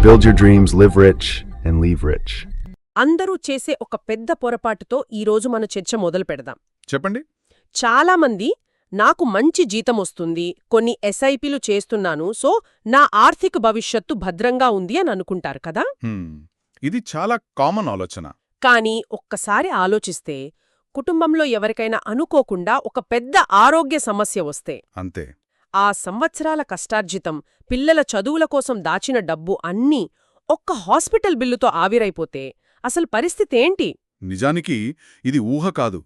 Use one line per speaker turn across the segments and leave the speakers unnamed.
Build your dreams, live rich, and leave rich.
అందరూ చేసే ఒక పెద్ద పొరపాటుతో ఈరోజు మన చర్చ మొదలు పెడదాం.
చెప్పండి.
చాలామంది నాకు మంచి జీతమొస్తుంది, కొన్ని ఎస్ఐపిలు చేస్తున్నాను, సో నా ఆర్థిక భవిష్యత్తు భద్రంగా ఉంది అని అనుకుంటారు కదా.
ఇది చాలా కామన్ ఆలోచన.
కానీ ఒక్కసారి ఆలోచిస్తే కుటుంబంలో ఎవరికైనా అనుకోకుండా ఒక పెద్ద ఆరోగ్య సమస్య వస్తే
అంతే.
ఆ సంవత్సరాల కష్టార్జితం, పిల్లల చదువుల కోసం దాచిన డబ్బు అన్నీ ఒక్క హాస్పిటల్ బిల్లుతో ఆవిరైపోతే అసలు పరిస్థితేంటి?
నిజానికి ఇది ఊహ కాదు,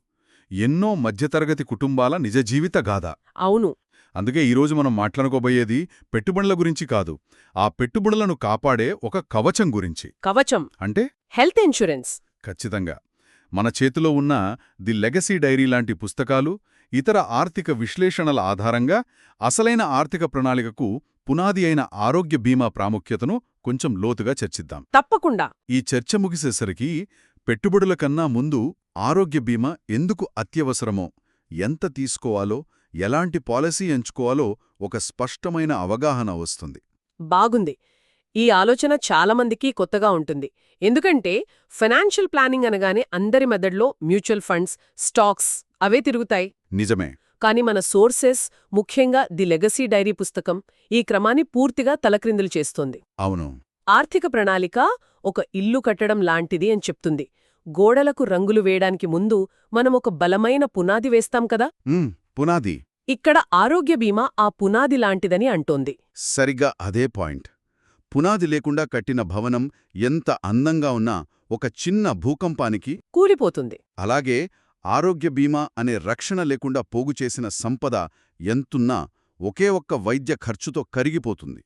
ఎన్నో మధ్యతరగతి కుటుంబాల నిజ జీవిత గాథ.
అవును.
అందుకే ఈరోజు మనం మాట్లాడుకోబోయేది పెట్టుబడుల గురించి కాదు, ఆ పెట్టుబడులను కాపాడే ఒక కవచం గురించి.
కవచం
అంటే
హెల్త్ ఇన్సూరెన్స్.
ఖచ్చితంగా. మన చేతిలో ఉన్న ది లెగసీ డైరీ లాంటి పుస్తకాలు, ఇతర ఆర్థిక విశ్లేషణల ఆధారంగా అసలైన ఆర్థిక ప్రణాళికకు పునాది అయిన ఆరోగ్య బీమా ప్రాముఖ్యతను కొంచెం లోతుగా చర్చిద్దాం.
తప్పకుండా.
ఈ చర్చ ముగిసేసరికి పెట్టుబడుల కన్నా ముందు ఆరోగ్య బీమా ఎందుకు అత్యవసరమో, ఎంత తీసుకోవాలో, ఎలాంటి పాలసీ ఎంచుకోవాలో ఒక స్పష్టమైన అవగాహన వస్తుంది.
బాగుంది. ఈ ఆలోచన చాలామందికి కొత్తగా ఉంటుంది. ఎందుకంటే ఫైనాన్షియల్ ప్లానింగ్ అనగానే అందరి మెదడ్లో మ్యూచువల్ ఫండ్స్, స్టాక్స్ అవే తిరుగుతాయి.
నిజమే.
కానీ మన సోర్సెస్, ముఖ్యంగా ది లెగసీ డైరీ పుస్తకం, ఈ క్రమాన్ని పూర్తిగా తలక్రిందులు చేస్తోంది.
అవును.
ఆర్థిక ప్రణాళిక ఒక ఇల్లు కట్టడం లాంటిది అని చెప్తుంది. గోడలకు రంగులు వేయడానికి ముందు మనం ఒక బలమైన పునాది వేస్తాం కదా.
పునాది.
ఇక్కడ ఆరోగ్య బీమా ఆ పునాది లాంటిదని అంటోంది.
సరిగ్గా అదే పాయింట్. పునాది లేకుండా కట్టిన భవనం ఎంత అందంగా ఉన్నా ఒక చిన్న భూకంపానికి
కూలిపోతుంది.
అలాగే ఆరోగ్య బీమా అనే రక్షణ లేకుండా పోగుచేసిన సంపద ఎంతున్నా ఒకే ఒక్క వైద్య ఖర్చుతో కరిగిపోతుంది.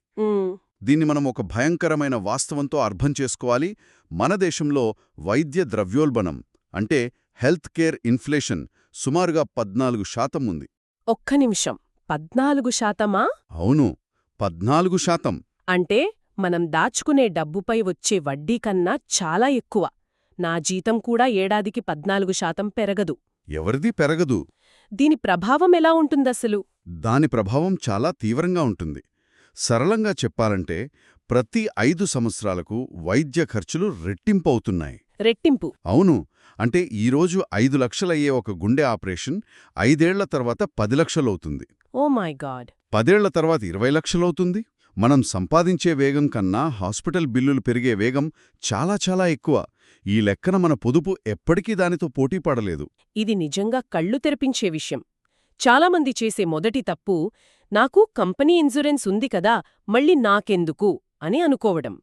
దీన్ని మనం ఒక భయంకరమైన వాస్తవంతో అర్థం చేసుకోవాలి. మన దేశంలో వైద్య ద్రవ్యోల్బణం అంటే హెల్త్ కేర్ ఇన్ఫ్లేషన్ సుమారుగా 14% ఉంది.
ఒక్క నిమిషం, 14%?
అవును, 14%.
అంటే మనం దాచుకునే డబ్బుపై వచ్చే వడ్డీ కన్నా చాలా ఎక్కువ. నా జీతం కూడా ఏడాదికి 14% పెరగదు.
ఎవరిది పెరగదు.
దీని ప్రభావం ఎలా ఉంటుందసలు?
దాని ప్రభావం చాలా తీవ్రంగా ఉంటుంది. సరళంగా చెప్పాలంటే ప్రతి 5 సంవత్సరాలకు వైద్య ఖర్చులు రెట్టింపవుతున్నాయి.
రెట్టింపు?
అవును. అంటే ఈరోజు 5 లక్షలయ్యే ఒక గుండె ఆపరేషన్ 5 ఏళ్ల తర్వాత 10 లక్షలవుతుంది.
Oh my God.
10 ఏళ్ల తర్వాత 20 లక్షలవుతుంది. మనం సంపాదించే వేగం కన్నా హాస్పిటల్ బిల్లులు పెరిగే వేగం చాలా చాలా ఎక్కువ. ఈ లెక్కన మన పొదుపు ఎప్పటికీ దానితో పోటీపడలేదు.
ఇది నిజంగా కళ్ళు తెరిపించే విషయం. చాలామంది చేసే మొదటి తప్పు, నాకు కంపెనీ ఇన్సూరెన్స్ ఉంది కదా, మళ్ళీ నాకెందుకు అని అనుకోవడం.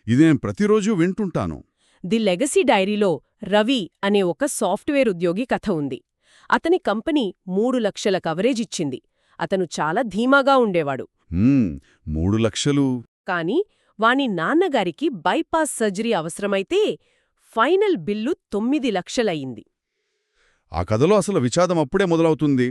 ఇది నేను ప్రతిరోజూ వింటుంటాను.
ది లెగసీ డైరీలో రవి అనే ఒక సాఫ్ట్వేర్ ఉద్యోగి కథ ఉంది. అతని కంపెనీ 3 లక్షల కవరేజ్ ఇచ్చింది. అతను చాలా ధీమాగా ఉండేవాడు.
3 లక్షలు.
కాని వాని నాన్నగారికి బైపాస్ సర్జరీ అవసరమైతే ఫైనల్ బిల్లు 9 లక్షలయింది.
ఆ కథలో అసలు విషాదం అప్పుడే మొదలవుతుంది.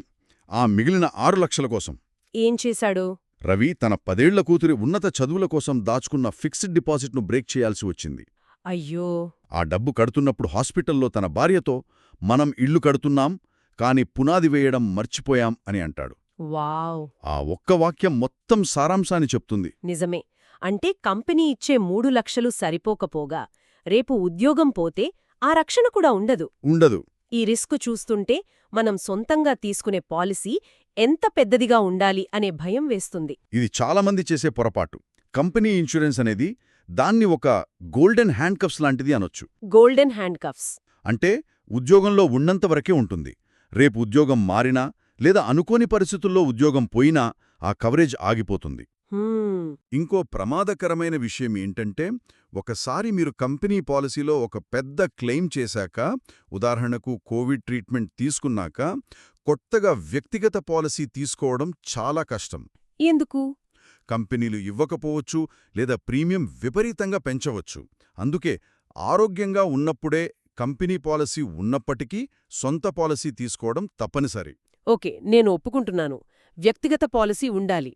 ఆ మిగిలిన 6 లక్షల కోసం
ఏం చేశాడు?
రవి తన 10 ఏళ్ల కూతురి ఉన్నత చదువుల కోసం దాచుకున్న ఫిక్స్డ్ డిపాజిట్ను బ్రేక్ చేయాల్సి వచ్చింది.
అయ్యో.
ఆ డబ్బు కడుతున్నప్పుడు హాస్పిటల్లో తన భార్యతో, మనం ఇల్లు కడుతున్నాం, కాని పునాది వేయడం మర్చిపోయాం అని అంటాడు.
వావ్.
ఆ ఒక్క వాక్యం మొత్తం సారాంశాన్ని చెప్తుంది.
నిజమే. అంటే కంపెనీ ఇచ్చే 3 లక్షలు సరిపోకపోగా రేపు ఉద్యోగం పోతే ఆ రక్షణ కూడా ఉండదు. ఈ రిస్క్ చూస్తుంటే మనం సొంతంగా తీసుకునే పాలసీ ఎంత పెద్దదిగా ఉండాలి అనే భయం వేస్తుంది.
ఇది చాలామంది చేసే పొరపాటు. కంపెనీ ఇన్సూరెన్స్ అనేది దాన్ని ఒక గోల్డెన్ హ్యాండ్ కఫ్స్ లాంటిది అనొచ్చు.
గోల్డెన్ హ్యాండ్ కఫ్స్
అంటే ఉద్యోగంలో ఉన్నంతవరకే ఉంటుంది. రేపు ఉద్యోగం మారినా లేదా అనుకోని పరిస్థితుల్లో ఉద్యోగం పోయినా ఆ కవరేజ్ ఆగిపోతుంది. ఇంకో ప్రమాదకరమైన విషయం ఏంటంటే, ఒకసారి మీరు కంపెనీ పాలసీలో ఒక పెద్ద క్లెయిమ్ చేశాక, ఉదాహరణకు కోవిడ్ ట్రీట్మెంట్ తీసుకున్నాక, కొత్తగా వ్యక్తిగత పాలసీ తీసుకోవడం చాలా కష్టం.
ఎందుకు?
కంపెనీలు ఇవ్వకపోవచ్చు లేదా ప్రీమియం విపరీతంగా పెంచవచ్చు. అందుకే ఆరోగ్యంగా ఉన్నప్పుడే కంపెనీ పాలసీ ఉన్నప్పటికీ సొంత పాలసీ తీసుకోవడం తప్పనిసరి.
ఓకే, నేను ఒప్పుకుంటున్నాను, వ్యక్తిగత పాలసీ ఉండాలి.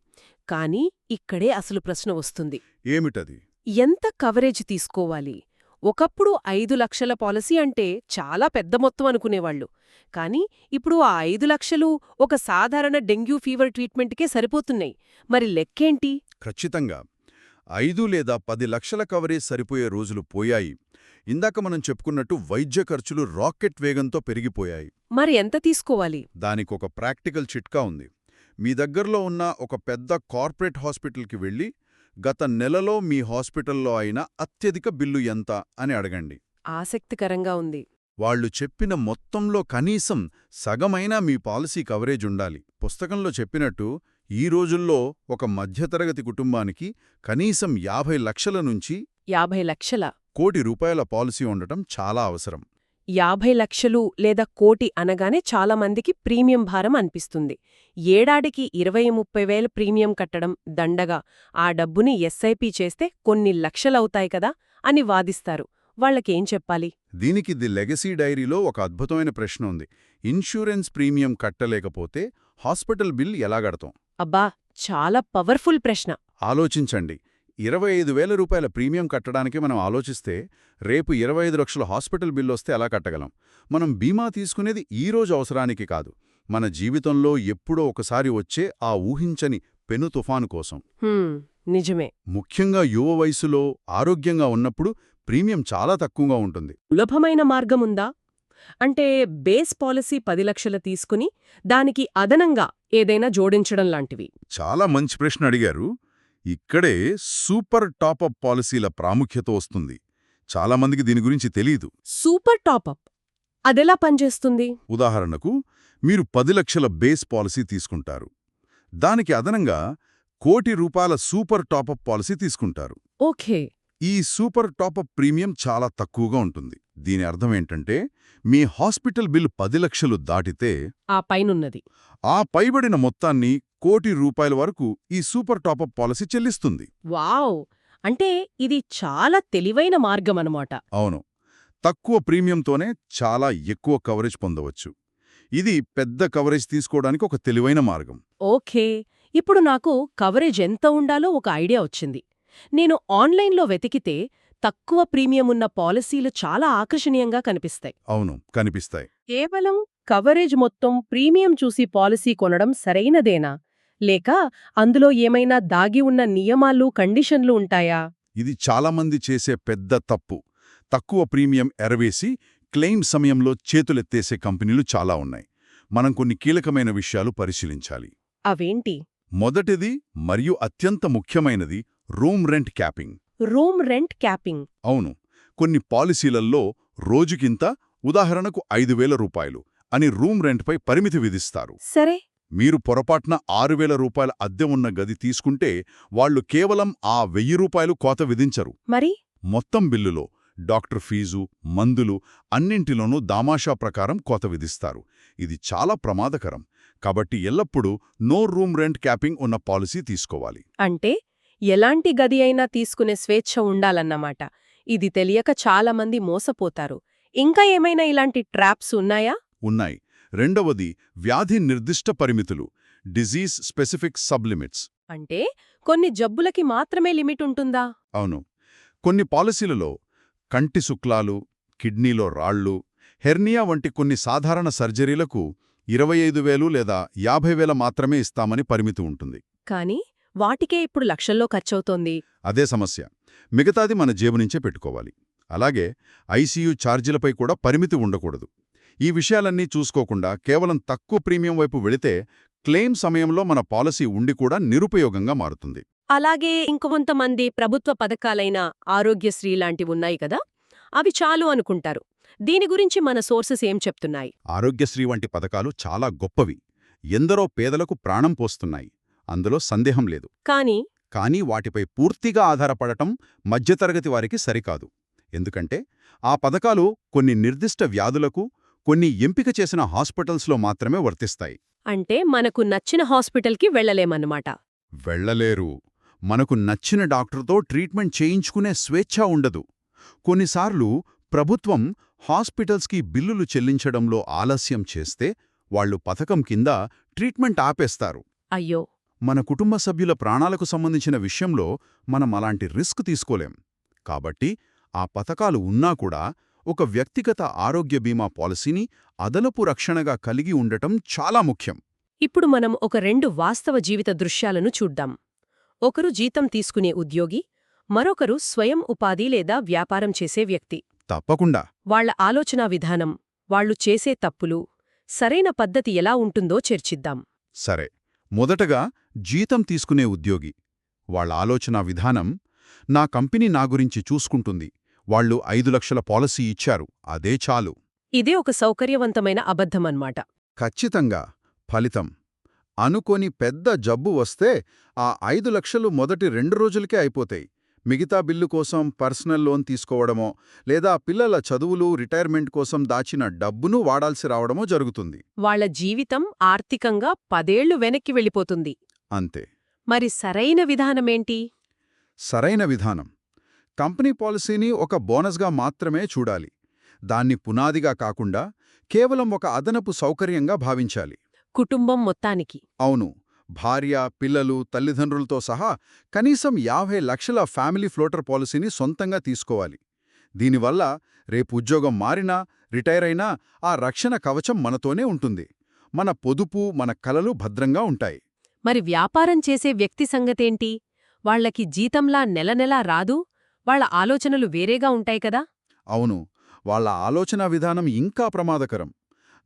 కానీ ఇక్కడే అసలు ప్రశ్న వస్తుంది.
ఏమిటది?
ఎంత కవరేజ్ తీసుకోవాలి? ఒకప్పుడు 5 లక్షల పాలసీ అంటే చాలా పెద్ద మొత్తం అనుకునేవాళ్లు. కానీ ఇప్పుడు ఆ 5 లక్షలు ఒక సాధారణ డెంగ్యూ ఫీవర్ ట్రీట్మెంట్కే సరిపోతున్నాయి. మరి లెక్కేంటి?
ఖచ్చితంగా 5 లేదా 10 లక్షల కవరేజ్ సరిపోయే రోజులు పోయాయి. ఇందాక మనం చెప్పుకున్నట్టు వైద్య ఖర్చులు రాకెట్ వేగంతో పెరిగిపోయాయి.
మరి ఎంత తీసుకోవాలి?
దానికొక ప్రాక్టికల్ చిట్కా ఉంది. మీ దగ్గరలో ఉన్న ఒక పెద్ద కార్పొరేట్ హాస్పిటల్కి వెళ్ళి గత నెలలో మీ హాస్పిటల్లో అయిన అత్యధిక బిల్లు ఎంత అని అడగండి.
ఆసక్తికరంగా ఉంది.
వాళ్ళు చెప్పిన మొత్తంలో కనీసం సగమైనా మీ పాలసీ కవరేజ్ ఉండాలి. పుస్తకంలో చెప్పినట్టు ఈ రోజుల్లో ఒక మధ్యతరగతి కుటుంబానికి కనీసం 50 లక్షల నుంచి
50 లక్షల?
₹1,00,00,000 పాలసీ ఉండటం చాలా అవసరం.
50 లక్షలు లేదా కోటి అనగానే చాలా మందికి ప్రీమియం భారం అనిపిస్తుంది. ఏడాదికి 20-30 వేల ప్రీమియం కట్టడం దండగా, ఆ డబ్బుని ఎస్ఐపి చేస్తే కొన్ని లక్షలవుతాయి కదా అని వాదిస్తారు. వాళ్ళకేం చెప్పాలి?
దీనికి ది లెగసీ డైరీలో ఒక అద్భుతమైన ప్రశ్న ఉంది. ఇన్సూరెన్స్ ప్రీమియం కట్టలేకపోతే హాస్పిటల్ బిల్ ఎలా కడతాం?
అబ్బా, చాలా పవర్ఫుల్ ప్రశ్న.
ఆలోచించండి. ₹25,000 ప్రీమియం కట్టడానికి మనం ఆలోచిస్తే రేపు 25 లక్షల హాస్పిటల్ బిల్లొస్తే ఎలా కట్టగలం? మనం బీమా తీసుకునేది ఈ రోజు అవసరానికి కాదు, మన జీవితంలో ఎప్పుడో ఒకసారి వచ్చే ఆ ఊహించని పెను తుఫాను కోసం.
నిజమే.
ముఖ్యంగా యువ వయసులో ఆరోగ్యంగా ఉన్నప్పుడు ప్రీమియం చాలా తక్కువగా ఉంటుంది.
సులభమైన మార్గముందా? అంటే బేస్ పాలసీ 10 లక్షలు తీసుకుని దానికి అదనంగా ఏదైనా జోడించడం లాంటివి?
చాలా మంచి ప్రశ్న అడిగారు. ఇక్కడే సూపర్ టాపప్ పాలసీల ప్రాముఖ్యత వస్తుంది. చాలామందికి దీని గురించి తెలీదు.
సూపర్ టాపప్ అదెలా పనిచేస్తుంది?
ఉదాహరణకు, మీరు 10 లక్షల బేస్ పాలసీ తీసుకుంటారు. దానికి అదనంగా ₹1,00,00,000 సూపర్ టాపప్ పాలసీ తీసుకుంటారు.
ఓకే.
ఈ సూపర్ టాపప్ ప్రీమియం చాలా తక్కువగా ఉంటుంది. దీని అర్థమేంటంటే, మీ హాస్పిటల్ బిల్ 10 లక్షలు దాటితే
ఆ పైనున్నది,
ఆ పైబడిన మొత్తాన్ని ₹1,00,00,000 వరకు ఈ సూపర్ టాపప్ పాలసీ చెల్లిస్తుంది.
వావ్! అంటే ఇది చాలా తెలివైన మార్గమన్నమాట.
అవును. తక్కువ ప్రీమియంతోనే చాలా ఎక్కువ కవరేజ్ పొందవచ్చు. ఇది పెద్ద కవరేజ్ తీసుకోవడానికి ఒక తెలివైన మార్గం.
ఓకే. ఇప్పుడు నాకు కవరేజ్ ఎంత ఉండాలో ఒక ఐడియా వచ్చింది. నేను ఆన్లైన్లో వెతికితే తక్కువ ప్రీమియం ఉన్న పాలసీలు చాలా ఆకర్షణీయంగా కనిపిస్తాయి.
అవును, కనిపిస్తాయి.
కేవలం కవరేజ్ మొత్తం ప్రీమియం చూసి పాలసీ కొనడం సరైనదేనా? లేక అందులో ఏమైనా దాగి ఉన్న నియమాలు, కండిషన్లు ఉంటాయా?
ఇది చాలామంది చేసే పెద్ద తప్పు. తక్కువ ప్రీమియం ఎరవేసి క్లెయిమ్ సమయంలో చేతులెత్తేసే కంపెనీలు చాలా ఉన్నాయి. మనం కొన్ని కీలకమైన విషయాలు పరిశీలించాలి.
అవేంటి?
మొదటిది మరియు అత్యంత ముఖ్యమైనది room rent capping.
Room rent capping?
అవును. కొన్ని పాలసీలల్లో రోజుకింత, ఉదాహరణకు ₹5,000 అని రూమ్ రెంట్పై పరిమితి విధిస్తారు.
సరే.
మీరు పొరపాటున ₹6,000 అద్దె ఉన్న గది తీసుకుంటే వాళ్లు కేవలం ఆ ₹1,000 కోత విధించరు.
మరి
మొత్తం బిల్లులో డాక్టర్ ఫీజు, మందులు అన్నింటిలోనూ దామాషా ప్రకారం కోత విధిస్తారు. ఇది చాలా ప్రమాదకరం. కాబట్టి ఎల్లప్పుడూ నో రూమ్ రెంట్ క్యాపింగ్ ఉన్న పాలసీ తీసుకోవాలి.
అంటే ఎలాంటి గది అయినా తీసుకునే స్వేచ్ఛ ఉండాలన్నమాట. ఇది తెలియక చాలామంది మోసపోతారు. ఇంకా ఏమైనా ఇలాంటి ట్రాప్స్ ఉన్నాయా?
ఉన్నాయి. రెండవది వ్యాధి నిర్దిష్ట పరిమితులు, డిజీజ్ స్పెసిఫిక్ సబ్లిమిట్స్.
అంటే కొన్ని జబ్బులకి మాత్రమే లిమిట్ ఉంటుందా?
అవును. కొన్ని పాలసీలలో కంటి శుక్లాలు, కిడ్నీలో రాళ్లు, హెర్నియా వంటి కొన్ని సాధారణ సర్జరీలకు 25,000 లేదా 50,000 మాత్రమే ఇస్తామని పరిమితి ఉంటుంది.
కానీ వాటికే ఇప్పుడు లక్షల్లో ఖర్చవుతోంది.
అదే సమస్య. మిగతాది మన జేబు నుంచే పెట్టుకోవాలి. అలాగే ఐసీయూ ఛార్జీలపై కూడా పరిమితి ఉండకూడదు. ఈ విషయాలన్నీ చూసుకోకుండా కేవలం తక్కువ ప్రీమియం వైపు వెళితే క్లెయిమ్ సమయంలో మన పాలసీ ఉండి కూడా నిరుపయోగంగా మారుతుంది.
అలాగే ఇంకొంతమంది ప్రభుత్వ పథకాలైన ఆరోగ్యశ్రీ లాంటివున్నాయి కదా, అవి చాలు అనుకుంటారు. దీని గురించి మన సోర్సెస్ ఏం చెప్తున్నాయి?
ఆరోగ్యశ్రీ వంటి పథకాలు చాలా గొప్పవి. ఎందరో పేదలకు ప్రాణం పోస్తున్నాయి. అందులో సందేహం లేదు. కానీ వాటిపై పూర్తిగా ఆధారపడటం మధ్యతరగతి వారికి సరికాదు. ఎందుకంటే ఆ పథకాలు కొన్ని నిర్దిష్ట వ్యాధులకు, కొన్ని ఎంపిక చేసిన హాస్పిటల్స్లో మాత్రమే వర్తిస్తాయి.
అంటే మనకు నచ్చిన హాస్పిటల్కి వెళ్లలేమన్నమాట.
వెళ్లలేరు. మనకు నచ్చిన డాక్టర్తో ట్రీట్మెంట్ చేయించుకునే స్వేచ్ఛ ఉండదు. కొన్నిసార్లు ప్రభుత్వం హాస్పిటల్స్కి బిల్లులు చెల్లించడంలో ఆలస్యం చేస్తే వాళ్లు పథకం కింద ట్రీట్మెంట్ ఆపేస్తారు.
అయ్యో.
మన కుటుంబ సభ్యుల ప్రాణాలకు సంబంధించిన విషయంలో మనం అలాంటి రిస్క్ తీసుకోలేం. కాబట్టి ఆ పథకాలు ఉన్నా కూడా ఒక వ్యక్తిగత ఆరోగ్య బీమా పాలసీని అదనపు రక్షణగా కలిగి ఉండటం చాలా ముఖ్యం.
ఇప్పుడు మనం ఒక 2 వాస్తవ జీవిత దృశ్యాలను చూద్దాం. ఒకరు జీతం తీసుకునే ఉద్యోగి, మరొకరు స్వయం ఉపాధి లేదా వ్యాపారం చేసే వ్యక్తి.
తప్పకుండా.
వాళ్ళ ఆలోచనా విధానం, వాళ్ళు చేసే తప్పులు, సరైన పద్ధతి ఎలా ఉంటుందో చర్చిద్దాం.
సరే, మొదటగా జీతం తీసుకునే ఉద్యోగి. వాళ్ళ ఆలోచనా విధానం, నా కంపెనీ నా గురించి చూసుకుంటుంది, వాళ్ళు 5 లక్షల పాలసీ ఇచ్చారు, అదే చాలు.
ఇదే ఒక సౌకర్యవంతమైన అబద్ధమన్మాట.
ఖచ్చితంగా. ఫలితం అనుకోని పెద్ద జబ్బు వస్తే ఆ 5 లక్షలు మొదటి 2 రోజులకే అయిపోతాయి. మిగతా బిల్లు కోసం పర్సనల్ లోన్ తీసుకోవడమో లేదా పిల్లల చదువులు రిటైర్మెంట్ కోసం దాచిన డబ్బును వాడాల్సి రావడమో జరుగుతుంది.
వాళ్ళ జీవితం ఆర్థికంగా 10 ఏళ్లు వెనక్కి వెళ్ళిపోతుంది.
అంతే.
మరి సరైన విధానమేంటి?
సరైన విధానం కంపెనీ పాలసీని ఒక బోనస్గా మాత్రమే చూడాలి. దాన్ని పునాదిగా కాకుండా కేవలం ఒక అదనపు సౌకర్యంగా భావించాలి.
కుటుంబం మొత్తానికి.
అవును. భార్య, పిల్లలు, తల్లిదండ్రులతో సహా కనీసం 50 లక్షల ఫ్యామిలీ ఫ్లోటర్ పాలసీని సొంతంగా తీసుకోవాలి. దీనివల్ల రేపు ఉద్యోగం మారినా, రిటైర్ అయినా ఆ రక్షణ కవచం మనతోనే ఉంటుంది. మన పొదుపు, మన కలలు భద్రంగా ఉంటాయి.
మరి వ్యాపారం చేసే వ్యక్తి సంగతేంటి? వాళ్లకి జీతంలా నెలనెలా రాదు? వాళ్ల ఆలోచనలు వేరేగా ఉంటాయి కదా?
అవును. వాళ్ళ ఆలోచనా విధానం ఇంకా ప్రమాదకరం.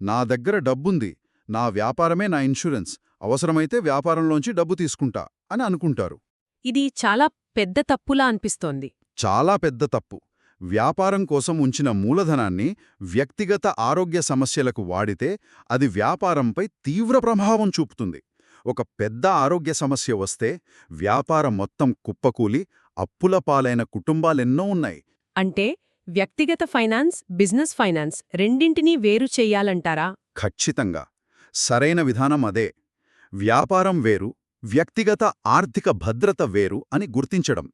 నా దగ్గర డబ్బుంది, నా వ్యాపారమే నా ఇన్సూరెన్స్, అవసరమైతే వ్యాపారంలోంచి డబ్బు తీసుకుంటా అని అనుకుంటారు.
ఇది చాలా పెద్ద తప్పులా అనిపిస్తోంది.
చాలా పెద్ద తప్పు. వ్యాపారం కోసం ఉంచిన మూలధనాన్ని వ్యక్తిగత ఆరోగ్య సమస్యలకు వాడితే అది వ్యాపారంపై తీవ్ర ప్రభావం చూపుతుంది. ఒక పెద్ద ఆరోగ్య సమస్య వస్తే వ్యాపారం మొత్తం కుప్పకూలి అప్పుల పాలైన కుటుంబాలెన్నో ఉన్నాయి.
అంటే వ్యక్తిగత ఫైనాన్స్, బిజినెస్ ఫైనాన్స్ రెండింటినీ వేరు చెయ్యాలంటారా?
ఖచ్చితంగా. సరైన విధానం అదే. వ్యాపారం వేరు, వ్యక్తిగత ఆర్థిక భద్రత వేరు అని గుర్తించడం.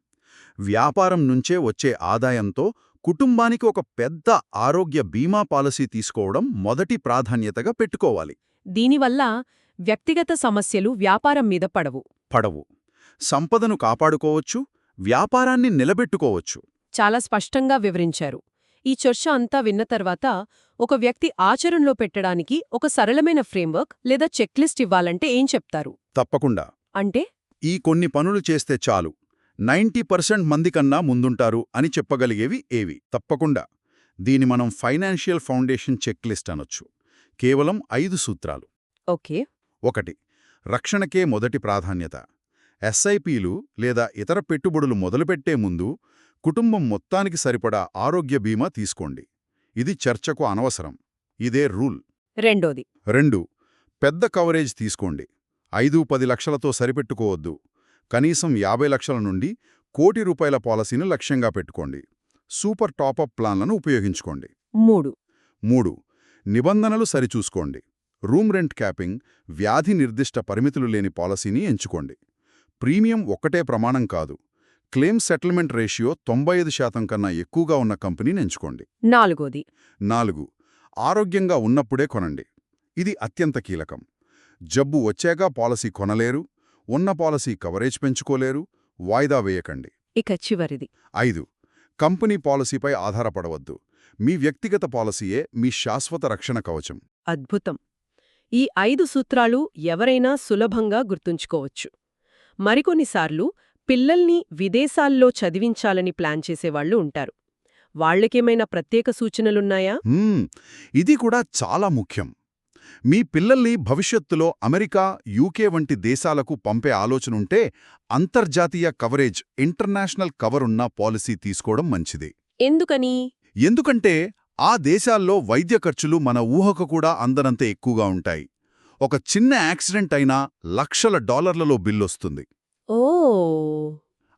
వ్యాపారం నుంచే వచ్చే ఆదాయంతో కుటుంబానికి ఒక పెద్ద ఆరోగ్య బీమా పాలసీ తీసుకోవడం మొదటి ప్రాధాన్యతగా పెట్టుకోవాలి.
దీనివల్ల వ్యక్తిగత సమస్యలు వ్యాపారం మీద పడవు.
సంపదను కాపాడుకోవచ్చు, వ్యాపారాన్ని నిలబెట్టుకోవచ్చు.
చాలా స్పష్టంగా వివరించారు. ఈ చర్చ అంతా విన్న తర్వాత ఒక వ్యక్తి ఆచరణలో పెట్టడానికి ఒక సరళమైన ఫ్రేమ్వర్క్ లేదా చెక్లిస్ట్ ఇవ్వాలంటే ఏం చెప్తారు?
తప్పకుండా.
అంటే
ఈ కొన్ని పనులు చేస్తే చాలు, 90% మంది కన్నా ముందుంటారు అని చెప్పగలిగేవి ఏవి? తప్పకుండా. దీని మనం ఫైనాన్షియల్ ఫౌండేషన్ చెక్లిస్ట్ అనొచ్చు. కేవలం 5 సూత్రాలు.
ఓకే.
1. రక్షణకే మొదటి ప్రాధాన్యత. ఎస్ఐపీలు లేదా ఇతర పెట్టుబడులు మొదలుపెట్టే ముందు కుటుంబం మొత్తానికి సరిపడా ఆరోగ్య బీమా తీసుకోండి. ఇది చర్చకు అనవసరం. ఇదే రూల్.
2.
పెద్ద కవరేజ్ తీసుకోండి. 5-10 లక్షలతో సరిపెట్టుకోవద్దు. కనీసం 50 లక్షల నుండి ₹1 కోటి పాలసీని లక్ష్యంగా పెట్టుకోండి. సూపర్ టాపప్ ప్లాన్లను ఉపయోగించుకోండి. 3. నిబంధనలు సరిచూసుకోండి. రూమ్ రెంట్ క్యాపింగ్, వ్యాధి నిర్దిష్ట పరిమితులు లేని పాలసీని ఎంచుకోండి. ప్రీమియం ఒక్కటే ప్రమాణం కాదు. క్లెయిమ్ సెటిల్మెంట్ రేషియో 95% కన్నా ఎక్కువగా ఉన్న కంపెనీని ఎంచుకోండి. 4. ఆరోగ్యంగా ఉన్నప్పుడే కొనండి. ఇది అత్యంత కీలకం. జబ్బు వచ్చాక పాలసీ కొనలేరు, ఉన్న పాలసీ కవరేజ్ పెంచుకోలేరు. వాయిదా వేయకండి.
ఇక చివరిది
5. కంపెనీ పాలసీపై ఆధారపడవద్దు. మీ వ్యక్తిగత పాలసీయే మీ శాశ్వత రక్షణ కవచం.
అద్భుతం. ఈ 5 సూత్రాలు ఎవరైనా సులభంగా గుర్తుంచుకోవచ్చు. మరికొన్నిసార్లు పిల్లల్ని విదేశాల్లో చదివించాలని ప్లాన్ చేసేవాళ్లు ఉంటారు. వాళ్లకేమైనా ప్రత్యేక సూచనలున్నాయా?
ఇది కూడా చాలా ముఖ్యం. మీ పిల్లల్ని భవిష్యత్తులో అమెరికా, యూకే వంటి దేశాలకు పంపే ఆలోచనుంటే అంతర్జాతీయ కవరేజ్, ఇంటర్నేషనల్ కవర్ ఉన్న పాలసీ తీసుకోవడం మంచిది.
ఎందుకని?
ఎందుకంటే ఆ దేశాల్లో వైద్య ఖర్చులు మన ఊహకు కూడా అందనంత ఎక్కువగా ఉంటాయి. ఒక చిన్న యాక్సిడెంట్ అయినా లక్షల డాలర్లలో బిల్లొస్తుంది.
ఓ.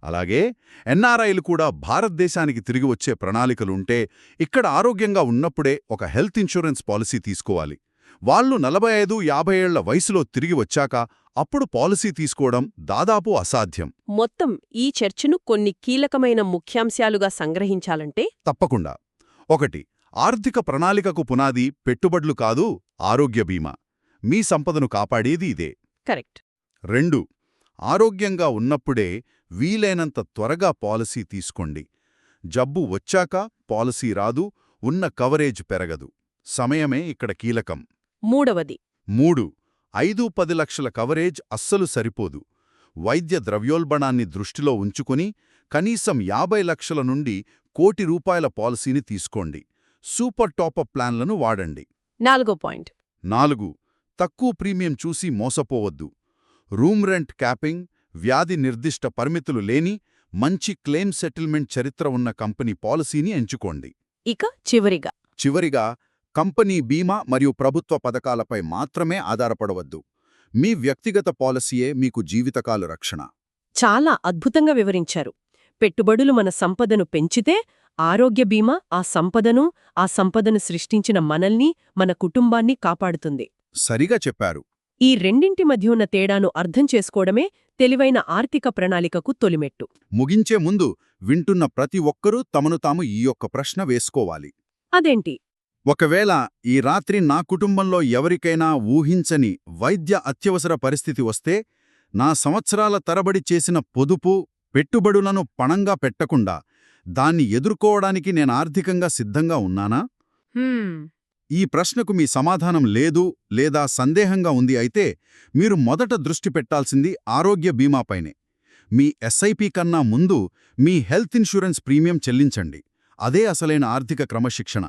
అలాగే ఎన్ఆర్ఐలు కూడా భారతదేశానికి తిరిగి వచ్చే ప్రణాళికలుంటే ఇక్కడ ఆరోగ్యంగా ఉన్నప్పుడే ఒక హెల్త్ ఇన్సూరెన్స్ పాలసీ తీసుకోవాలి. వాళ్ళు 45-50 ఏళ్ల వయసులో తిరిగి వచ్చాక అప్పుడు పాలసీ తీసుకోవడం దాదాపు అసాధ్యం.
మొత్తం ఈ చర్చను కొన్ని కీలకమైన ముఖ్యాంశాలుగా సంగ్రహించాలంటే?
తప్పకుండా. 1. ఆర్థిక ప్రణాళికకు పునాది పెట్టుబడులు కాదు, ఆరోగ్య బీమా. మీ సంపదను కాపాడేది ఇదే.
కరెక్ట్.
2. ఆరోగ్యంగా ఉన్నప్పుడే వీలైనంత త్వరగా పాలసీ తీసుకోండి. జబ్బు వచ్చాక పాలసీ రాదు, ఉన్న కవరేజ్ పెరగదు. సమయమే ఇక్కడ కీలకం.
3.
5-10 లక్షల కవరేజ్ అస్సలు సరిపోదు. వైద్య ద్రవ్యోల్బణాన్ని దృష్టిలో ఉంచుకుని కనీసం 50 లక్షల నుండి ₹1,00,00,000 పాలసీని తీసుకోండి. సూపర్ టాపప్ ప్లాన్లను వాడండి.
4వ పాయింట్.
4. తక్కువ ప్రీమియం చూసి మోసపోవద్దు. రూమ్ రెంట్ క్యాపింగ్, వ్యాధి నిర్దిష్ట పరిమితులు లేని, మంచి క్లెయిమ్ సెటిల్మెంట్ చరిత్ర ఉన్న కంపెనీ పాలసీని ఎంచుకోండి.
ఇక చివరిగా
కంపెనీ బీమా మరియు ప్రభుత్వ పథకాలపై మాత్రమే ఆధారపడవద్దు. మీ వ్యక్తిగత పాలసీయే మీకు జీవితకాల రక్షణ.
చాలా అద్భుతంగా వివరించారు. పెట్టుబడులు మన సంపదను పెంచితే, ఆరోగ్య బీమా ఆ సంపదను సృష్టించిన మనల్ని, మన కుటుంబాన్ని కాపాడుతుంది.
సరిగా చెప్పారు.
ఈ రెండింటి మధ్య ఉన్న తేడాను అర్థం చేసుకోవడమే తెలివైన ఆర్థిక ప్రణాళికకు తొలిమెట్టు.
ముగించే ముందు వింటున్న ప్రతి ఒక్కరూ తమను తాము ఈ యొక్క ప్రశ్న వేసుకోవాలి.
అదేంటి?
ఒకవేళ ఈ రాత్రి నా కుటుంబంలో ఎవరికైనా ఊహించని వైద్య అత్యవసర పరిస్థితి వస్తే, నా సంవత్సరాల తరబడి చేసిన పొదుపు, పెట్టుబడులను పణంగా పెట్టకుండా దాన్ని ఎదుర్కోవడానికి నేను ఆర్థికంగా సిద్ధంగా ఉన్నానా? ఈ ప్రశ్నకు మీ సమాధానం లేదు లేదా సందేహంగా ఉంది అయితే, మీరు మొదట దృష్టి పెట్టాల్సింది ఆరోగ్య బీమాపైనే. మీ ఎస్ఐపి కన్నా ముందు మీ హెల్త్ ఇన్సూరెన్స్ ప్రీమియం చెల్లించండి. అదే అసలైన ఆర్థిక క్రమశిక్షణ.